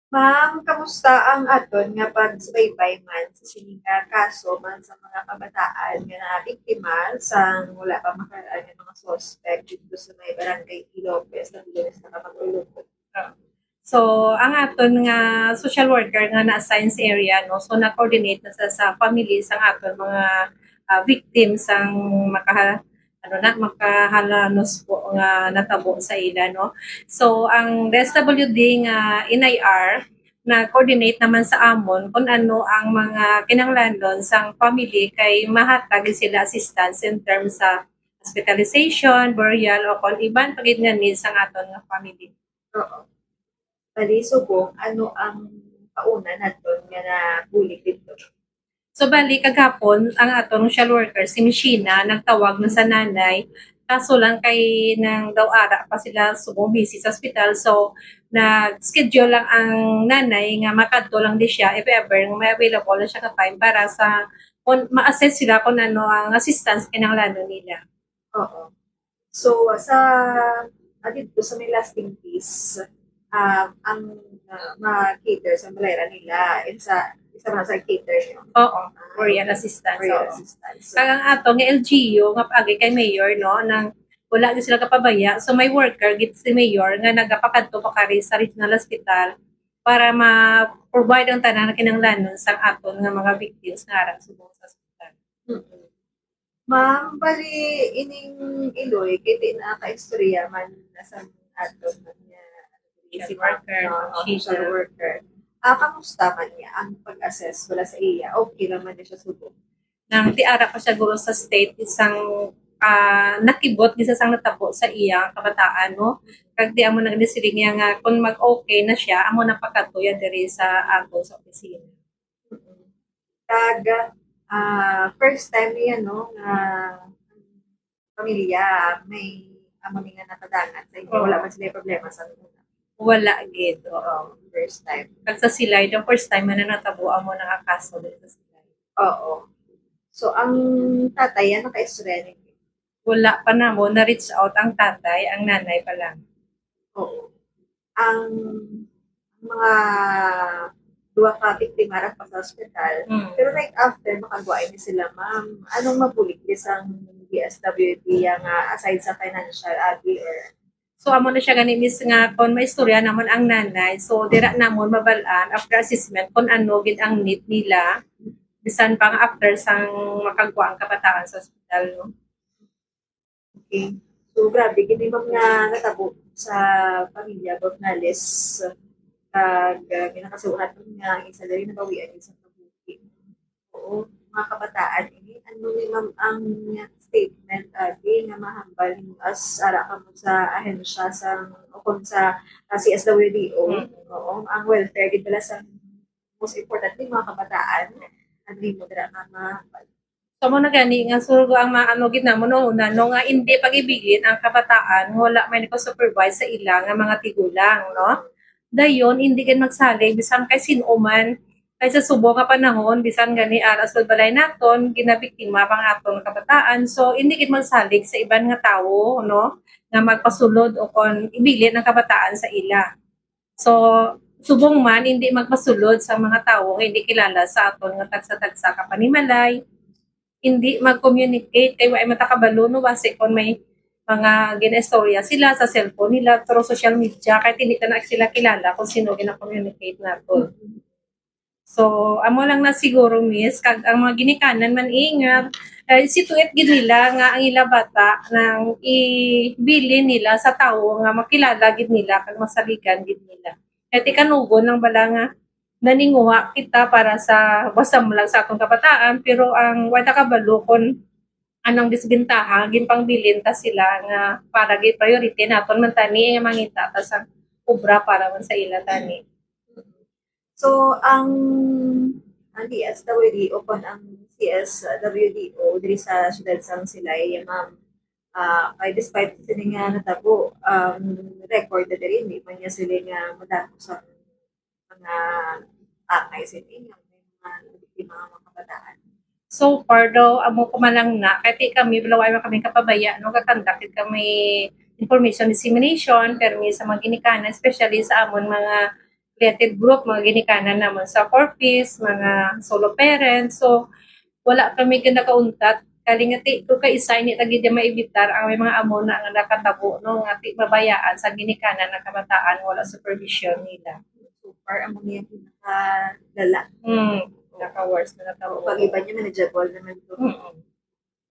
Ma'am, kamusta ang aton nga pagsubaybay man sa sining kaso man sa mga kabataan nga nabiktima sang wala pa makaraan nga mga suspect dito sa may barangay Ilocos na Bilis na Kapag-Ulupot. So, ang aton nga social worker nga na-assign sa area, no? So, na-coordinate na sa families ang aton mga victims ang makahalanos po nga natabo sa ila, no? So, ang DSWD nga NIR na-coordinate naman sa amon kung ano ang mga kinahanglan sang family kay mahatag sila assistance in terms sa hospitalization, burial, o kung iban pagid nga needs ang aton nga family. Oo. Bali, subong, ano ang kauna naton nga nabulig dito? So bali kagapon ang atong social worker si Mishina nagtawag na sa nanay kaso lang kay nang daw ara pa sila subong busy sa ospital so nag-schedule lang ang nanay nga makadto lang di siya if ever may available na siya ka time para sa kung ma-assess sila kung ano ang assistance kinahanglan nila. Oo. So, sa dito sa may lasting peace, ang ma-cater sa malera nila, isa man sa cater nyo. Oo, burial assistance. Burial Oo. assistance. So, Kagang ato nga LGU nga paagi kay mayor no nang wala gyud sila kapabaya so may worker gid si mayor nga nagapakadto pa kari sa regional hospital para ma-provide ang tanan kinahanglanon sa aton nga mga victims nga ara subong sa hospital. mm. Ma'am, bali ining Iloy, kay di na ka-istorya man na sa ato niya Social worker, social worker. Kamusta man niya ang pag-assess wala sa iya? Okay naman niya siya subok. Nang tiara pa siya guro sa state isang nakibot gisa sang natabo sa iya kabataan no kag di amo nagdesiling niya nga kung mag-okay na siya amo na pagkatuya diri sa ato sa opisina. Mm. Kag first time niya no nga pamilya may amo ni nga natadangan sa inyo. Wala man sila problema sa una. Wala gid. First time. Kag sa Silay, the first time na natabo amo nakakaso dito sa Silay. Oo. So, ang tatay, yan naka-istorya ninyo. Wala pa na mo, na-reach out ang tatay, ang nanay pa lang. Oo. Ang mga duwa ka biktima pa sa ospital. Pero like after, makagawain ni sila, ma'am, anong mabulik isang DSWD yang aside sa financial agi or So amo na siya gani mis nga kon may istorya namon ang nanay. So dira namon mabalaan after assessment kon ano gid ang need nila bisan pang after sang makagwa ang kabataan sa ospital no. okay. So, grabe, gini mga natabo sa pamilya Bornales kag ginakasuhat nga isa dali na bawian sa kabuki. Oo, mga kabataan ini ano ni ma'am ang statement di nga mahambal as ara ka mo sa ahensya sa o kung sa CSWDO. Oo, ang welfare gid bala sa most important ni mga kabataan ang di mo dira na mahambal. So mo na gani nga surgo ang maano gid namo no una no nga hindi pag-ibigin ang kabataan wala may nako-supervise sa ilang nga mga tigulang no. Dayon hindi gid magsalig bisan kay sino man kay sa subo nga panahon bisan gani aras sa balay naton ginabiktima pang aton kabataan so hindi gid magsalig sa iban nga tawo no nga magpasulod o kon ibilin ang kabataan sa ila. So subong man hindi magpasulod sa mga tawo nga hindi kilala sa aton nga tagsa-tagsa ka panimalay hindi mag-communicate kay wa matakabalo no base kon may mga ginestorya sila sa cellphone nila through social media kahit hindi na sila kilala kung sino gina-communicate naton. So amo lang na siguro miss kag ang mga ginikanan man ingat situate gid nila nga ang ila bata nang ibili nila sa tawo nga makilala gid nila kag masaligan gid nila. Kaya tikanugon ng bala nga naninguha kita para sa basta mo lang sa atong kabataan pero ang wala kabalo kon anong disbentaha gin pangbilin ta sila nga para gid priority naton man tani nga mangita ta sa obra para man sa ila tani. So, ang DSWD o kon ang CSWDO diri sa siyudad sang Silay, ma'am, kay despite sila nga natabo, record na diri, hindi man niya sila nga madako sa mga atay sa inyo, mga biktima ng mga kabataan. So far daw amo ko man lang na kay kami bilaway man kami kapabaya no kakandak kami information dissemination permi sa mga ginikanan especially sa amon mga isolated group, mga ginikanan naman sa corpus, mga solo parents. So, wala kami kinakauntat. Kalingati ko kay isa ni tagi di maibitar ang may mga amo na nga nakatabo no nga ti mabayaan sa ginikanan ng kabataan wala supervision nila. So far, ang mga yung pinaka-lala. Naka-worse na So, natabo. pag iba niya, manageable naman ito.